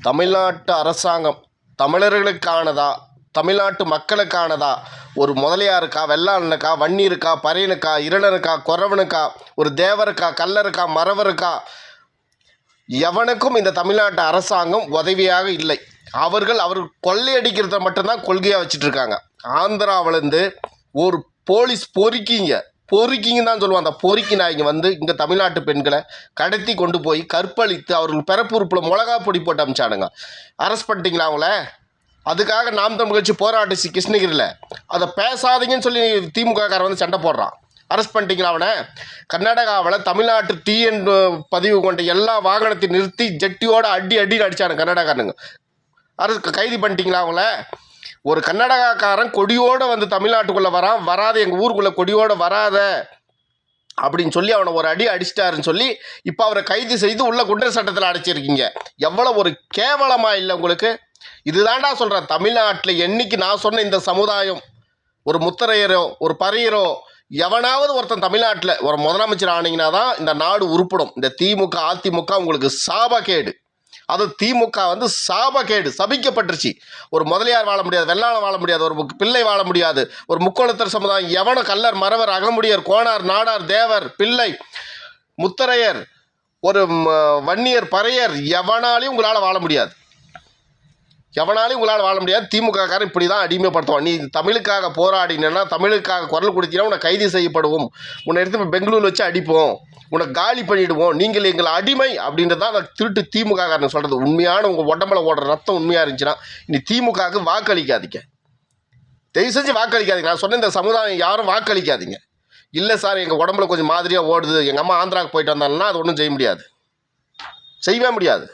தமிழ்நாட்டு அரசாங்கம் தமிழர்களுக்கானதா, தமிழ்நாட்டு மக்களுக்கானதா, ஒரு முதலியாருக்கா, வெள்ளாளனுக்கா, வன்னியருக்கா, பறையனுக்கா, இருளனுக்கா, குறவனுக்கா, ஒரு தேவருக்கா, கல்லருக்கா, மறவருக்கா, எவனுக்கும் இந்த தமிழ்நாட்டு அரசாங்கம் உதவியாக இல்லை. அவர்கள் கொள்ளையடிக்கிறத மட்டும்தான் கொள்கையாக வச்சுட்டு இருக்காங்க. ஆந்திராவிலேருந்து ஒரு போலீஸ் பொறுக்கிங்கன்னு தான் சொல்லுவாங்க. அந்த பொறுக்கி நாய்ங்க வந்து இங்கே தமிழ்நாட்டு பெண்களை கடத்தி கொண்டு போய் கற்பழித்து அவர்கள் பிறப்புறுப்பில் மிளகா பொடி போட்டு அமிச்சானுங்க. அரெஸ்ட் பண்ணிட்டீங்களா அவங்கள? அதுக்காக நாம் தமிழ் கட்சி போராட்டுச்சு கிருஷ்ணகிரியில். அதை பேசாதீங்கன்னு சொல்லி திமுககாரன் வந்து சண்டை போடுறான். அரெஸ்ட் பண்ணிட்டீங்களா அவனை? கர்நாடகாவில் தமிழ்நாட்டு டிஎன் பதிவு கொண்ட எல்லா வாகனத்தையும் நிறுத்தி ஜெட்டியோட அடின்னு அடித்தானுங்க கர்நாடகாரனுங்க. கைது பண்ணிட்டீங்களா அவங்கள? ஒரு கர்நாடகாக்காரன் கொடியோடு வந்து தமிழ்நாட்டுக்குள்ளே வராத எங்கள் ஊருக்குள்ளே கொடியோடு வராத அப்படின்னு சொல்லி அவனை ஒரு அடி அடிச்சிட்டாருன்னு சொல்லி இப்போ அவரை கைது செய்து உள்ள குண்டர் சட்டத்தில் அடைச்சிருக்கீங்க. எவ்வளோ ஒரு கேவலமாக இல்லை உங்களுக்கு? இதுதான்டா சொல்கிறேன். தமிழ்நாட்டில் என்னைக்கு நான் சொன்ன இந்த சமுதாயம், ஒரு முத்தரையரோ ஒரு பறையரோ எவனாவது ஒருத்தன் தமிழ்நாட்டில் ஒரு முதலமைச்சர் ஆனீங்கன்னா தான் இந்த நாடு உருப்படும். இந்த திமுக அதிமுக உங்களுக்கு சாபக்கேடு. அது திமுக வந்து சாபக்கேடு, சபிக்கப்பட்டுருச்சு. ஒரு முதலியார் வாழ முடியாது, வெள்ளாளம் வாழ முடியாது, ஒரு பிள்ளை வாழ முடியாது, ஒரு முக்கோணத்தர் சமுதாயம் எவனும் கல்லர், மறவர், அகமுடியர், கோணார், நாடார், தேவர், பிள்ளை, முத்தரையர், ஒரு வன்னியர், பறையர் எவனாலையும் உங்களால் வாழ முடியாது. திமுககாரன் இப்படி தான் அடிமைப்படுத்துவான். நீ தமிழுக்காக போராடினா, தமிழுக்காக குரல் கொடுத்தீங்கன்னா உன்னை கைது செய்யப்படுவோம், உன்னை எடுத்து பெங்களூரில் வச்சு அடிப்போம், உன்னை காலி பண்ணிவிடுவோம், நீங்கள் எங்களை அடிமை அப்படின்றது தான் அந்த திருட்டு திமுககாரன் சொல்கிறது. உண்மையான உங்கள் உடம்புல ஓடுற ரத்தம் உண்மையாக இருந்துச்சுன்னா இனி திமுகவுக்கு வாக்களிக்காதீங்க. தயவு செஞ்சு வாக்களிக்காதீங்க. நான் சொன்ன இந்த சமுதாயம் யாரும் வாக்களிக்காதீங்க. இல்லை சார் எங்கள் உடம்புல கொஞ்சம் மாதிரியாக ஓடுது, எங்கள் அம்மா ஆந்திராவுக்கு போயிட்டு வந்தாங்கன்னா அது ஒன்றும் செய்யவே முடியாது.